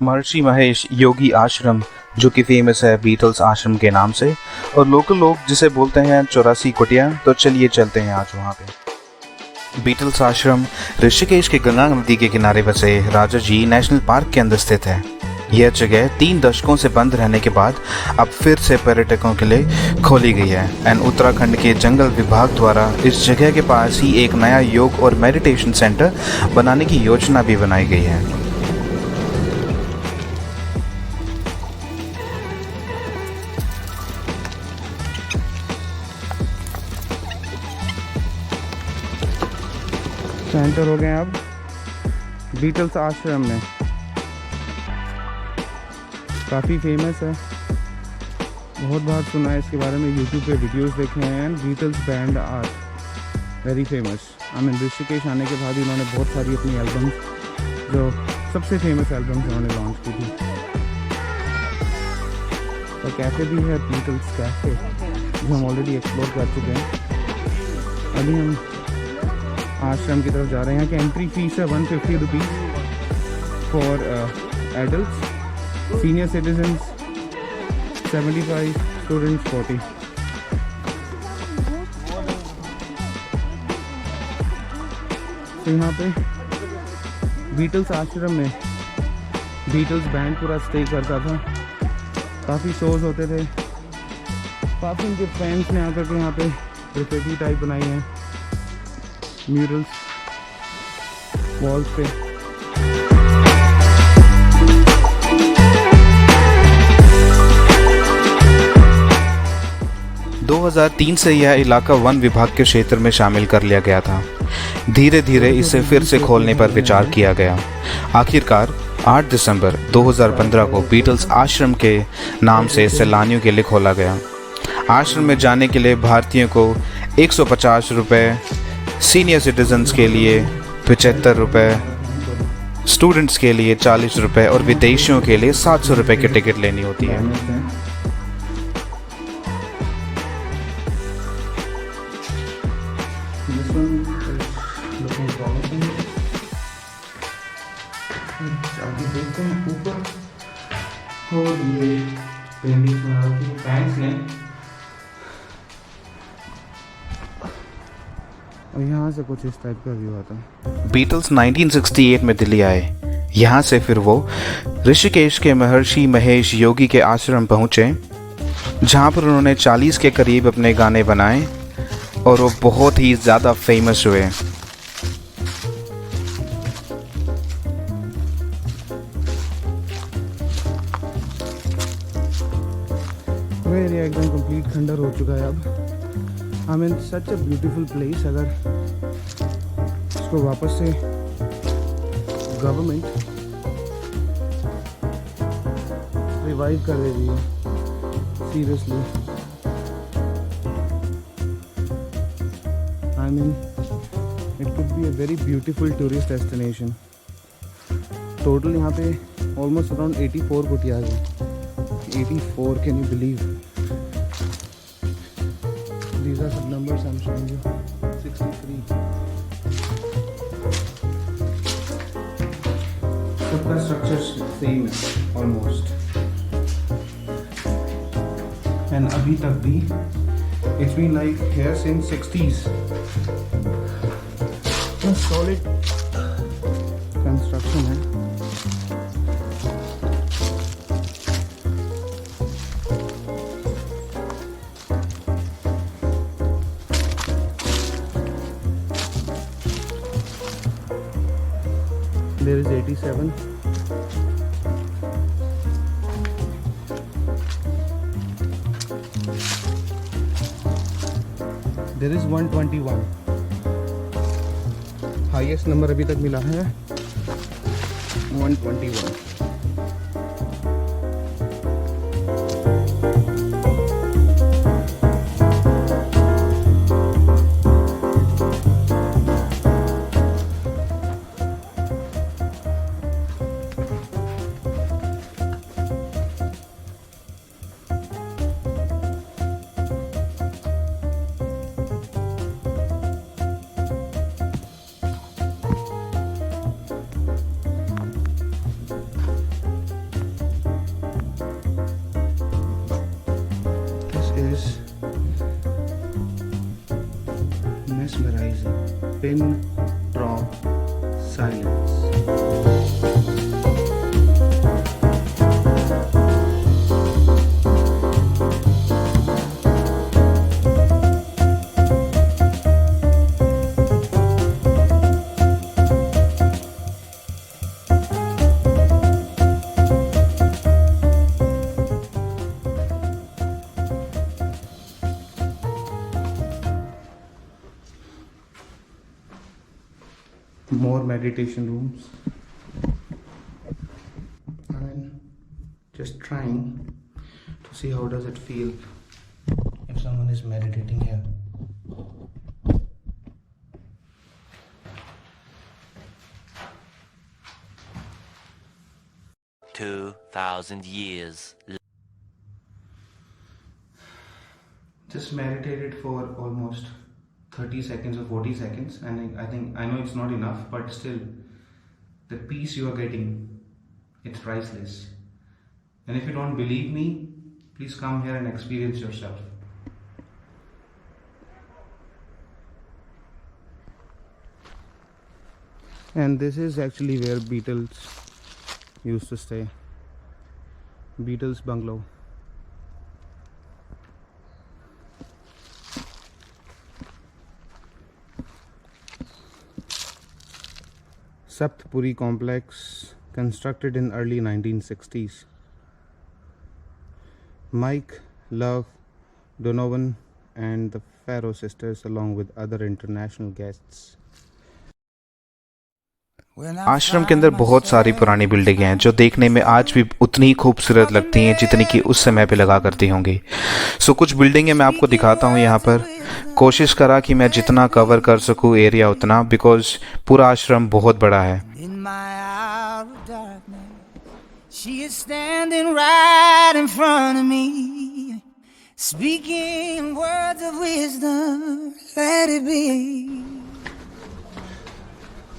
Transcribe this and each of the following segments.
महर्षि महेश योगी आश्रम, जो कि फेमस है बीटल्स आश्रम के नाम से, और लोकल लोग जिसे बोलते हैं 84 कुटिया। तो चलिए चलते हैं आज वहाँ पे। बीटल्स आश्रम ऋषिकेश के गंगा नदी के किनारे बसे राजा जी नेशनल पार्क के अंदर स्थित है। यह जगह 3 दशकों से बंद रहने के बाद अब फिर से पर्यटकों के लिए खोली गई है एंड उत्तराखंड के जंगल विभाग द्वारा इस जगह के पास ही एक नया योग और मेडिटेशन सेंटर बनाने की योजना भी बनाई गई है। एंटर हो गए हैं अब बीटल्स आश्रम में। काफ़ी फेमस है, बहुत बार सुना है इसके बारे में, यूट्यूब पे वीडियोस देखे हैं। Beatles band are very famous. Rishikesh आने के बाद इन्होंने बहुत सारी अपनी एल्बम्स, जो सबसे फेमस एल्बम्स उन्होंने लॉन्च की थी। तो कैफ़े भी है बीटल्स कैफ़े, जो हम ऑलरेडी एक्सप्लोर कर चुके हैं। अभी हम आश्रम की तरफ जा रहे हैं। यहाँ की एंट्री फीस है 150 rupees for adult, senior citizens 75, students 40। तो यहाँ पे बीटल्स आश्रम में बीटल्स बैंड पूरा स्टे करता था। काफ़ी शोज होते थे, काफ़ी उनके फैंस ने आकर के यहाँ पे ग्राफिटी टाइप बनाई है, म्यूरल्स वॉल्स पे। 2003 से यह इलाका वन विभाग के क्षेत्र में शामिल कर लिया गया था। धीरे धीरे इसे फिर से खोलने पर विचार किया गया। आखिरकार 8 दिसंबर 2015 को बीटल्स आश्रम के नाम से सैलानियों के लिए खोला गया। आश्रम में जाने के लिए भारतीयों को 150 रुपये, सीनियर सिटीजन्स के लिए 75 रुपये, स्टूडेंट्स के लिए 40 रुपये और विदेशियों के लिए 700 रुपये की टिकट लेनी होती है। और यहाँ से कुछ इस टाइप का व्यू आता है। बीटल्स 1968 में दिल्ली आए। यहाँ से फिर वो ऋषिकेश के महर्षि महेश योगी के आश्रम पहुँचे, जहाँ पर उन्होंने 40 के करीब अपने गाने बनाए और वो बहुत ही ज़्यादा फेमस हुए। वो एरिया एकदम कंप्लीट खंडर हो चुका है अब। I mean such a beautiful place. अगर इसको वापस से गवर्नमेंट रिवाइव कर रही है, seriously, I mean it could be a very beautiful tourist destination. Total यहाँ पे ऑलमोस्ट अराउंड 84 कुटियाज हैं। 84, can you believe? These are some numbers I'm showing you. 63. सबका स्ट्रक्चर सेम है ऑलमोस्ट, एंड अभी तक भी it's been like here since 60s। Solid construction है। There is 87. There is 121. Highest number अभी तक मिला है 121। Mesmerizing. Pin drop silence. More meditation rooms. And just trying to see how does it feel if someone is meditating here. years. Just meditated for almost 30 seconds or 40 seconds, and I know it's not enough, but still the peace you are getting, it's priceless. And if you don't believe me, please come here and experience yourself. And this is actually where Beatles used to stay. Beatles bungalow. Saptpuri complex, constructed in early 1960s. Mike, Love, Donovan and the Farrow sisters along with other international guests. आश्रम के अंदर बहुत सारी पुरानी बिल्डिंगें हैं जो देखने में आज भी उतनी ही खूबसूरत लगती हैं जितनी कि उस समय पे लगा करती होंगी। सो कुछ बिल्डिंगें मैं आपको दिखाता हूँ यहाँ पर। कोशिश करा कि मैं जितना कवर कर सकूँ एरिया उतना, बिकॉज पूरा आश्रम बहुत बड़ा है।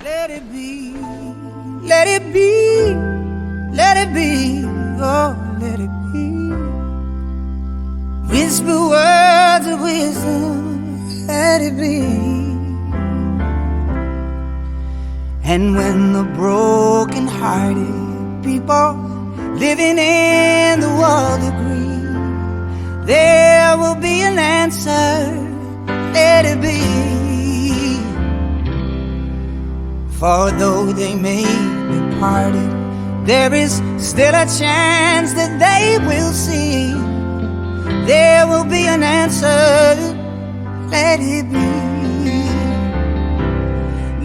Let it be, let it be, let it be, oh, let it be. Whisper words of wisdom, let it be. And when the broken-hearted people living in the world agree, there will be an answer, let it be. For though they may be parted, there is still a chance that they will see. There will be an answer, let it be.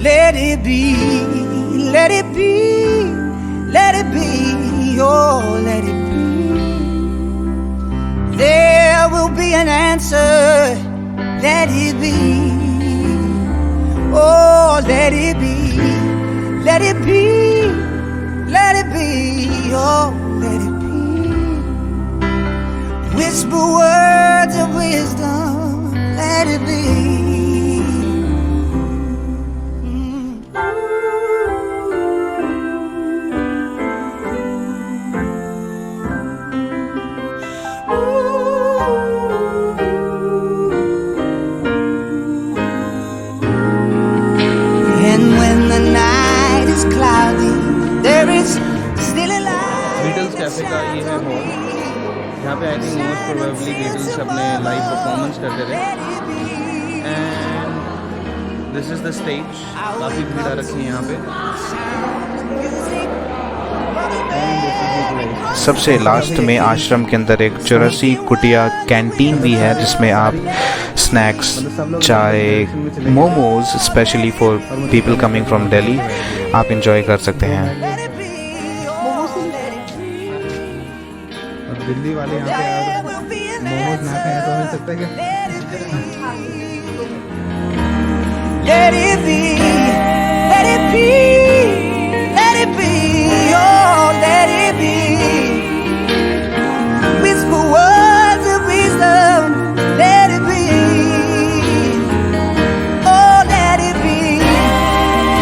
Let it be, let it be, let it be, oh, let it be. There will be an answer, let it be. Oh, let it be, let it be, let it be, oh, let it be. Whisper words of wisdom, let it be. Beatles cafe का ये है hall, यहाँ पे I think most probably Beatles अपने live performance करते थे। And this is the stage, काफ़ी भीड़ आ रखी है यहाँ पे। सबसे लास्ट में आश्रम के अंदर एक चौरसी कुटिया कैंटीन भी है जिसमें आप स्नैक्स, चाय, momos specially for people coming from Delhi आप इंजॉय कर सकते हैं। और दिल्ली वाले यहाँ पे यार मोमोज ना खाएं तो हो सकता है क्या?